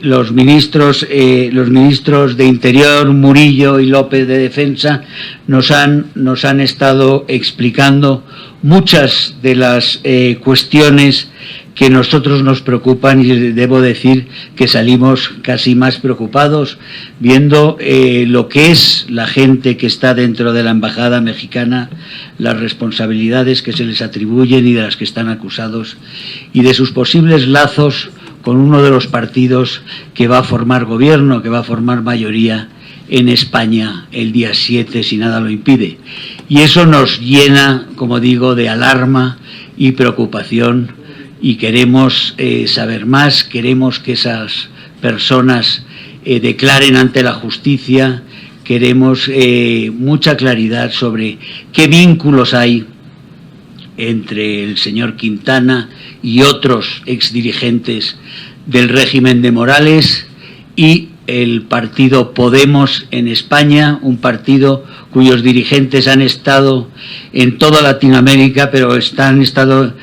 Los ministros de Interior, Murillo y López, de Defensa, nos han estado explicando muchas de las cuestiones que nosotros nos preocupan, y debo decir que salimos casi más preocupados viendo lo que es la gente que está dentro de la embajada mexicana, las responsabilidades que se les atribuyen y de las que están acusados, y de sus posibles lazos con uno de los partidos que va a formar gobierno, que va a formar mayoría en España el día 7, si nada lo impide. Y eso nos llena, como digo, de alarma y preocupación, y queremos saber más, queremos que esas personas declaren ante la justicia, queremos mucha claridad sobre qué vínculos hay entre el señor Quintana y otros exdirigentes del régimen de Morales y el partido Podemos en España, un partido cuyos dirigentes han estado en toda Latinoamérica, pero han estado,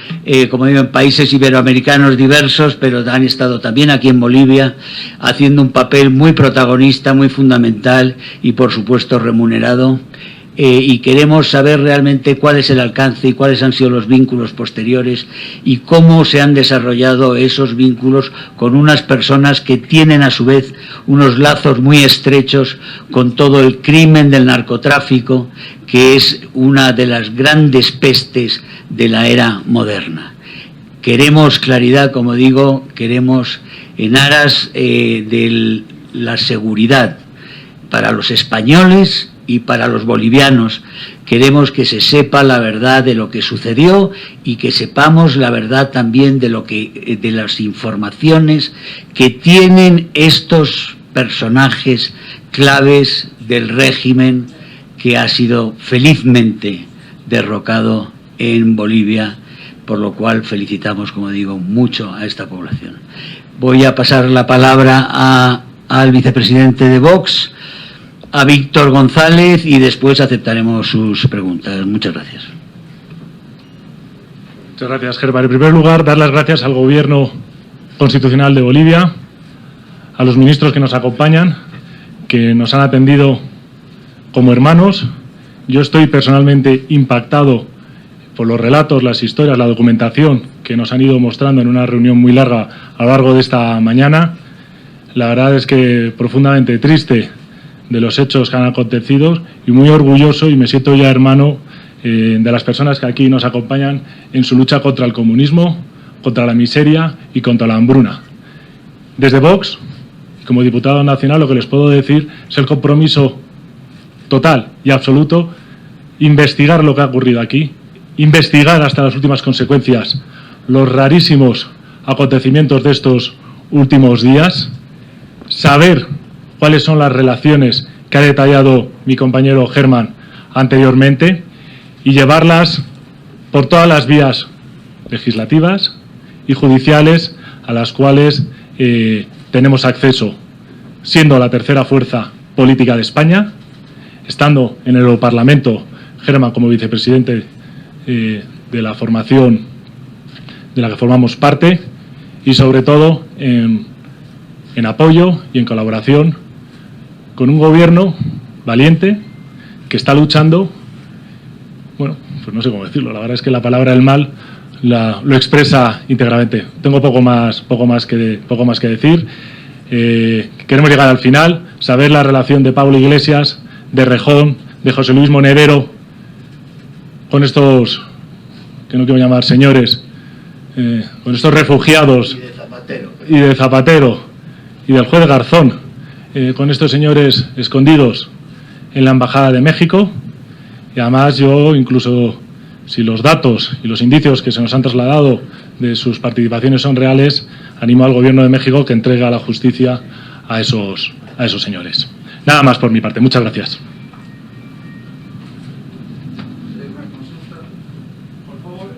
como digo, en países iberoamericanos diversos, pero han estado también aquí en Bolivia, haciendo un papel muy protagonista, muy fundamental y, por supuesto, remunerado. Y queremos saber realmente cuál es el alcance y cuáles han sido los vínculos posteriores y cómo se han desarrollado esos vínculos con unas personas que tienen a su vez unos lazos muy estrechos con todo el crimen del narcotráfico, que es una de las grandes pestes de la era moderna. Queremos claridad, como digo, queremos en aras de la seguridad para los españoles y para los bolivianos. Queremos que se sepa la verdad de lo que sucedió y que sepamos la verdad también de las informaciones que tienen estos personajes claves del régimen que ha sido felizmente derrocado en Bolivia, por lo cual felicitamos, como digo, mucho a esta población. Voy a pasar la palabra al vicepresidente de Vox, a Víctor González, y después aceptaremos sus preguntas. Muchas gracias. Muchas gracias, Germán. En primer lugar, dar las gracias al Gobierno Constitucional de Bolivia, a los ministros que nos acompañan, que nos han atendido como hermanos. Yo estoy personalmente impactado por los relatos, las historias, la documentación que nos han ido mostrando en una reunión muy larga a lo largo de esta mañana. La verdad es que profundamente triste de los hechos que han acontecido y muy orgulloso, y me siento ya hermano de las personas que aquí nos acompañan en su lucha contra el comunismo, contra la miseria y contra la hambruna. Desde Vox, como diputado nacional, lo que les puedo decir es el compromiso total y absoluto, investigar lo que ha ocurrido aquí, investigar hasta las últimas consecuencias los rarísimos acontecimientos de estos últimos días, saber cuáles son las relaciones que ha detallado mi compañero Germán anteriormente y llevarlas por todas las vías legislativas y judiciales a las cuales tenemos acceso, siendo la tercera fuerza política de España, estando en el Europarlamento, Germán como vicepresidente de la formación de la que formamos parte, y sobre todo en apoyo y en colaboración con un gobierno valiente que está luchando, bueno, pues no sé cómo decirlo, la verdad es que la palabra del mal lo expresa íntegramente. Tengo poco más que decir. Queremos llegar al final, saber la relación de Pablo Iglesias, de Rejón, de José Luis Monedero, con estos, que no quiero llamar señores, con estos refugiados y de Zapatero y del juez Garzón, con estos señores escondidos en la Embajada de México. Y además yo, incluso si los datos y los indicios que se nos han trasladado de sus participaciones son reales, animo al Gobierno de México que entregue a la justicia a esos señores. Nada más por mi parte. Muchas gracias. Por favor,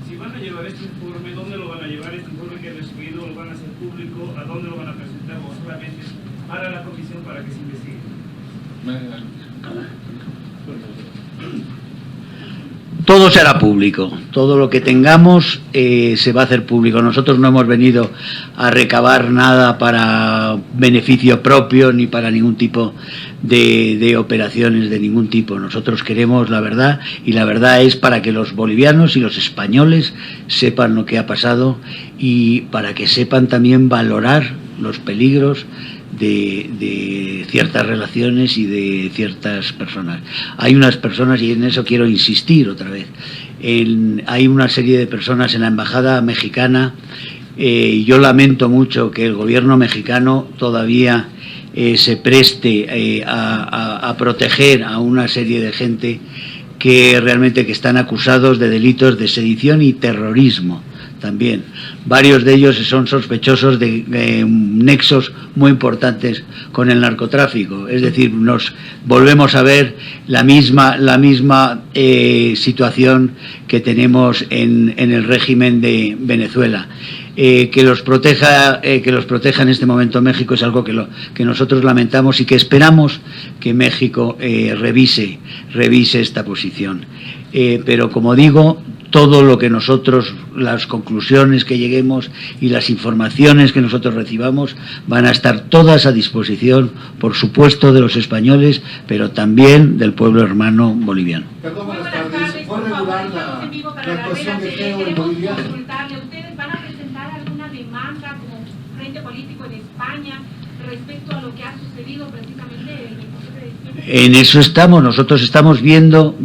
si van a llevar este informe, ¿dónde lo van a llevar? Este informe que he recibido, ¿lo van a hacer público? ¿A dónde lo van a presentar? ¿O solamente para la comisión para que se investigue? Todo será público, todo lo que tengamos se va a hacer público. Nosotros no hemos venido a recabar nada para beneficio propio ni para ningún tipo de operaciones de ningún tipo. Nosotros queremos la verdad, y la verdad es para que los bolivianos y los españoles sepan lo que ha pasado y para que sepan también valorar los peligros de ciertas relaciones y de ciertas personas. Hay unas personas, y en eso quiero insistir otra vez, hay una serie de personas en la embajada mexicana. Yo lamento mucho que el gobierno mexicano todavía se preste a proteger a una serie de gente que realmente están acusados de delitos de sedición y terrorismo también. Varios de ellos son sospechosos de nexos muy importantes con el narcotráfico. Es decir, nos volvemos a ver la misma situación que tenemos en el régimen de Venezuela. Que los proteja en este momento México es algo que nosotros lamentamos y que esperamos que México revise esta posición. Pero como digo, todo lo que nosotros, las conclusiones que lleguemos y las informaciones que nosotros recibamos van a estar todas a disposición, por supuesto, de los españoles, pero también del pueblo hermano boliviano. Perdón, buenas tardes. ¿Fue regular la actuación de Geo en Bolivia? ¿Ustedes van a presentar alguna demanda como frente político en España respecto a lo que ha sucedido precisamente el 27 de diciembre? En eso estamos, nosotros estamos viendo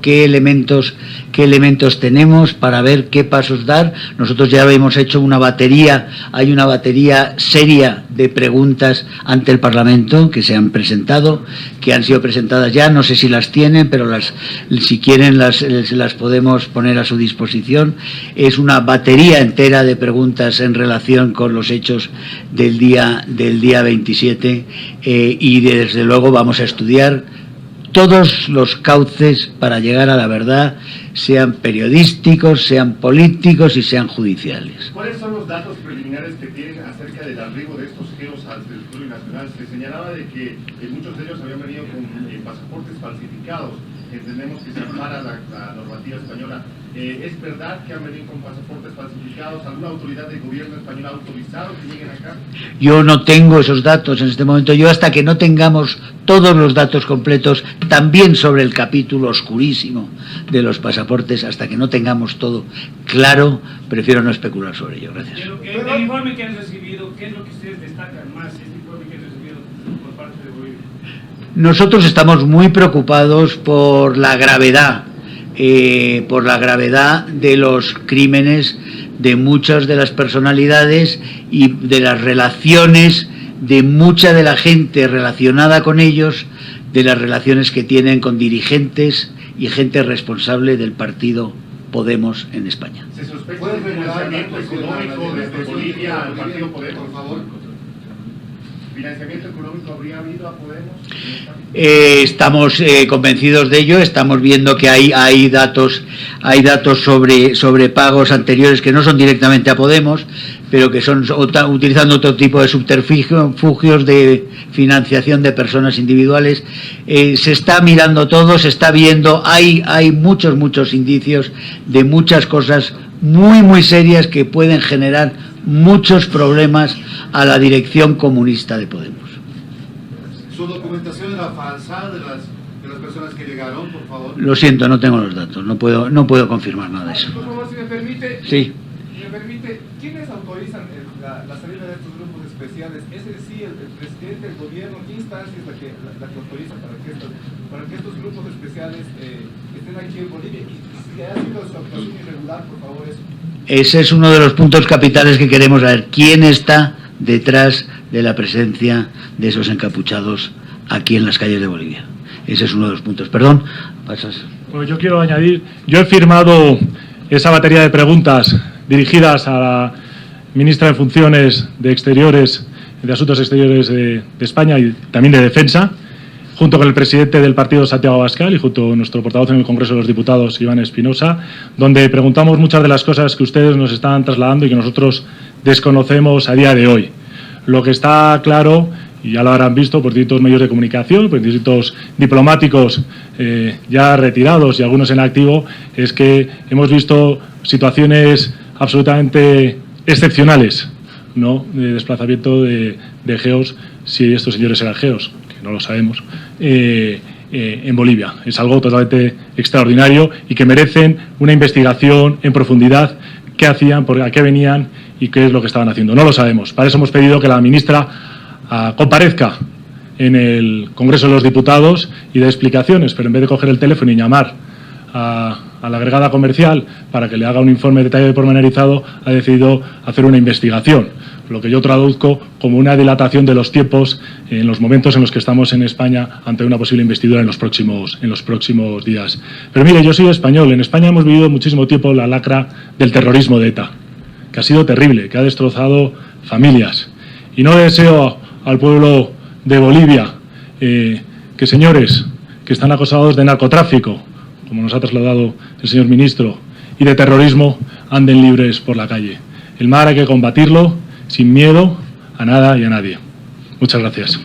qué elementos tenemos para ver qué pasos dar. Nosotros ya hemos hecho hay una batería seria de preguntas ante el Parlamento que se han presentado, que han sido presentadas ya, no sé si las tienen, pero si quieren las podemos poner a su disposición. Es una batería entera de preguntas en relación con los hechos del día 27 y desde luego vamos a estudiar todos los cauces para llegar a la verdad, sean periodísticos, sean políticos y sean judiciales. ¿Cuáles son los datos preliminares que tienen acerca del arribo de estos geos al territorio nacional? Se señalaba de que muchos de ellos habían venido con pasaportes falsificados. Entendemos que se ampara la normativa española. ¿Es verdad que han venido con pasaportes falsificados? ¿Alguna autoridad del gobierno español ha autorizado que lleguen acá? Yo no tengo esos datos en este momento. Yo hasta que no tengamos todos los datos completos, también sobre el capítulo oscurísimo de los pasaportes, hasta que no tengamos todo claro, prefiero no especular sobre ello. Gracias. El informe que han recibido, ¿qué es lo que ustedes destacan más? Este informe que han recibido por parte de Bolivia. Nosotros estamos muy preocupados por la gravedad de los crímenes de muchas de las personalidades y de las relaciones de mucha de la gente relacionada con ellos, de las relaciones que tienen con dirigentes y gente responsable del partido Podemos en España. ¿Se sospecha de financiamiento económico desde Bolivia al partido Podemos, por favor? ¿Financiamiento económico habría habido a Podemos? Estamos convencidos de ello. Estamos viendo que hay datos sobre pagos anteriores que no son directamente a Podemos, pero que son utilizando otro tipo de subterfugios de financiación de personas individuales. Se está mirando todo, se está viendo, hay muchos indicios de muchas cosas muy serias que pueden generar muchos problemas a la dirección comunista de Podemos. ¿Su documentación era falsa de las personas que llegaron, por favor? Lo siento, no tengo los datos, no puedo confirmar nada de eso. Por favor, si me permite. Sí. ¿Quiénes autorizan la salida de estos grupos especiales? ¿Es en sí el presidente del gobierno? ¿Qué instancia es la que autoriza para que estos grupos especiales estén aquí en Bolivia? Y si ha sido su actuación irregular, por favor, eso. Ese es uno de los puntos capitales que queremos saber. ¿Quién está detrás de la presencia de esos encapuchados aquí en las calles de Bolivia? Ese es uno de los puntos. Perdón, pasas. Bueno, yo quiero añadir, yo he firmado esa batería de preguntas dirigidas a la ministra de Funciones de Exteriores, de Asuntos Exteriores de España y también de Defensa, junto con el presidente del partido, Santiago Abascal, y junto a nuestro portavoz en el Congreso de los Diputados, Iván Espinosa, donde preguntamos muchas de las cosas que ustedes nos están trasladando y que nosotros desconocemos a día de hoy. Lo que está claro, y ya lo habrán visto por distintos medios de comunicación, por distintos diplomáticos ya retirados y algunos en activo, es que hemos visto situaciones absolutamente excepcionales, ¿no?, de desplazamiento de geos, si estos señores eran geos, que no lo sabemos, en Bolivia. Es algo totalmente extraordinario y que merecen una investigación en profundidad. ¿Qué hacían, a qué venían y qué es lo que estaban haciendo? No lo sabemos. Para eso hemos pedido que la ministra comparezca en el Congreso de los Diputados y dé explicaciones, pero en vez de coger el teléfono y llamar a la agregada comercial para que le haga un informe detallado y pormenorizado, ha decidido hacer una investigación, lo que yo traduzco como una dilatación de los tiempos en los momentos en los que estamos en España ante una posible investidura en los próximos días. Pero mire, yo soy español. En España hemos vivido muchísimo tiempo la lacra del terrorismo de ETA. que ha sido terrible, que ha destrozado familias. Y no deseo al pueblo de Bolivia que señores que están acusados de narcotráfico, como nos ha trasladado el señor ministro, y de terrorismo, anden libres por la calle. El mal hay que combatirlo sin miedo a nada y a nadie. Muchas gracias.